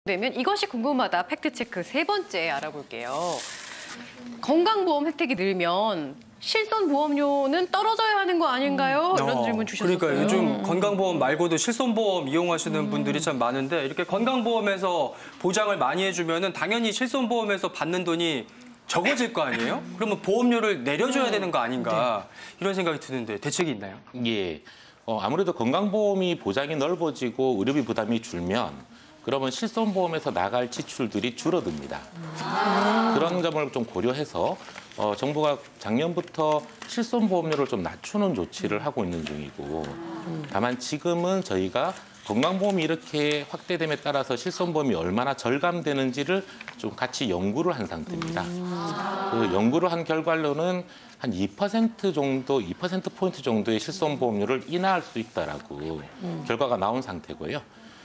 되면 이것이 궁금하다 팩트체크 세 번째 알아볼게요. 건강보험 혜택이 늘면 실손보험료는 떨어져야 하는 거 아닌가요? 이런 질문 주셨어요. 그러니까 요즘 건강보험 말고도 실손보험 이용하시는 분들이 참 많은데 이렇게 건강보험에서 보장을 많이 해주면은 당연히 실손보험에서 받는 돈이 적어질 거 아니에요? 그러면 보험료를 내려줘야 되는 거 아닌가 이런 생각이 드는데 대책이 있나요? 예, 아무래도 건강보험이 보장이 넓어지고 의료비 부담이 줄면 그러면 실손보험에서 나갈 지출들이 줄어듭니다. 그런 점을 좀 고려해서 정부가 작년부터 실손보험료를 좀 낮추는 조치를 하고 있는 중이고 다만 지금은 저희가 건강보험이 이렇게 확대됨에 따라서 실손보험이 얼마나 절감되는지를 좀 같이 연구를 한 상태입니다. 그 연구를 한 결과로는 한 2% 정도, 2%포인트 정도의 실손보험료를 인하할 수 있다라고 결과가 나온 상태고요.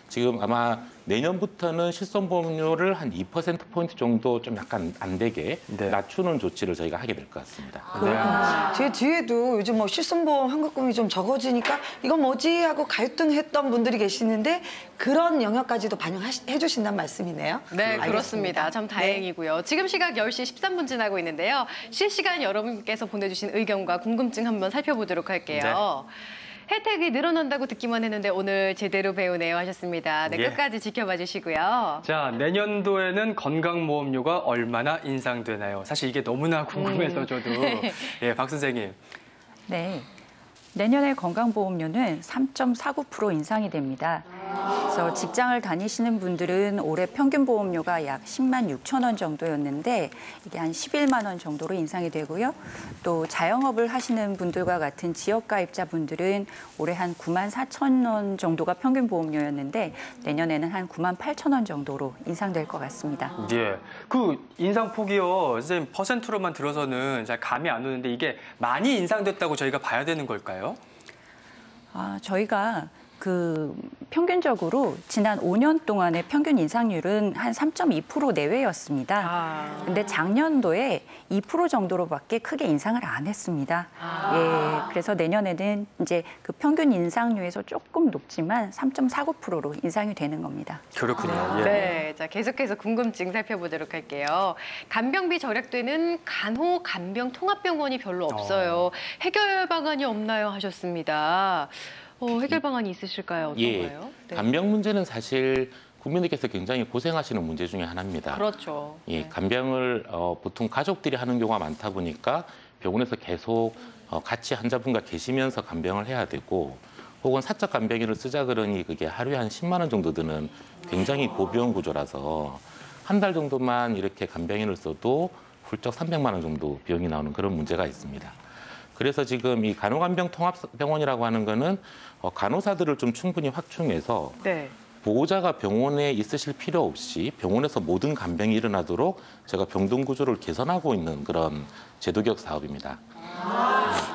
지금 아마 내년부터는 실손보험료를 한 2%포인트 정도 좀 약간 안 되게 낮추는 조치를 저희가 하게 될 것 같습니다. 제 뒤에도 요즘 뭐 실손보험 환급금이 좀 적어지니까 이건 뭐지 하고 갈등했던 분들이 계시는데 그런 영역까지도 반영해 주신다는 말씀이네요. 네, 알겠습니다. 그렇습니다. 참 다행이고요. 지금 시각 10시 13분 지나고 있는데요. 실시간 여러분께서 보내주신 의견과 궁금증 한번 살펴보도록 할게요. 혜택이 늘어난다고 듣기만 했는데 오늘 제대로 배우네요 하셨습니다. 네, 끝까지 지켜봐 주시고요. 자, 내년도에는 건강보험료가 얼마나 인상되나요? 사실 이게 너무나 궁금해서 저도. 예, 박 선생님. 네, 내년에 건강보험료는 3.49% 인상이 됩니다. 그래서 직장을 다니시는 분들은 올해 평균 보험료가 약 10만 6천 원 정도였는데 이게 한 11만 원 정도로 인상이 되고요. 또 자영업을 하시는 분들과 같은 지역가입자분들은 올해 한 9만 4천 원 정도가 평균 보험료였는데 내년에는 한 9만 8천 원 정도로 인상될 것 같습니다. 예, 그 인상폭이요. 선생님 퍼센트로만 들어서는 잘 감이 안 오는데 이게 많이 인상됐다고 저희가 봐야 되는 걸까요? 저희가 평균적으로 지난 5년 동안의 평균 인상률은 한 3.2% 내외였습니다. 근데 작년도에 2% 정도로밖에 크게 인상을 안 했습니다. 예, 그래서 내년에는 이제 그 평균 인상률에서 조금 높지만 3.49%로 인상이 되는 겁니다. 그렇군요. 예. 네, 자 계속해서 궁금증 살펴보도록 할게요. 간병비 절약되는 간호간병통합병원이 별로 없어요. 해결 방안이 없나요? 하셨습니다. 해결 방안이 있으실까요? 어떤가요? 예, 간병 문제는 사실 국민들께서 굉장히 고생하시는 문제 중에 하나입니다. 그렇죠. 예, 간병을 보통 가족들이 하는 경우가 많다 보니까 병원에서 계속 같이 환자분과 계시면서 간병을 해야 되고 혹은 사적 간병인을 쓰자 그러니 그게 하루에 한 10만 원 정도 드는 굉장히 고비용 구조라서 한 달 정도만 이렇게 간병인을 써도 훌쩍 300만 원 정도 비용이 나오는 그런 문제가 있습니다. 그래서 지금 이 간호간병통합병원이라고 하는 거는 간호사들을 좀 충분히 확충해서 보호자가 병원에 있으실 필요 없이 병원에서 모든 간병이 일어나도록 제가 병동 구조를 개선하고 있는 그런 제도개혁 사업입니다.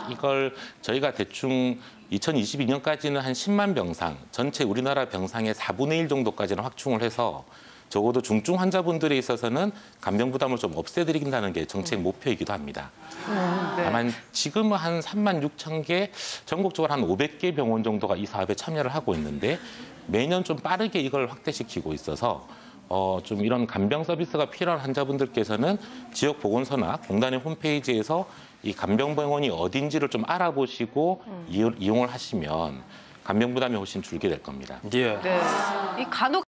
이걸 저희가 대충 2022년까지는 한 10만 병상, 전체 우리나라 병상의 4분의 1 정도까지는 확충을 해서 적어도 중증 환자분들에 있어서는 간병 부담을 좀 없애드린다는 게 정책 목표이기도 합니다. 다만 지금은 한 3만 6천 개, 전국적으로 한 500개 병원 정도가 이 사업에 참여를 하고 있는데 매년 좀 빠르게 이걸 확대시키고 있어서 좀 이런 간병 서비스가 필요한 환자분들께서는 지역 보건소나 공단의 홈페이지에서 이 간병병원이 어딘지를 좀 알아보시고 이용을 하시면 간병 부담이 훨씬 줄게 될 겁니다. 예. 이 간호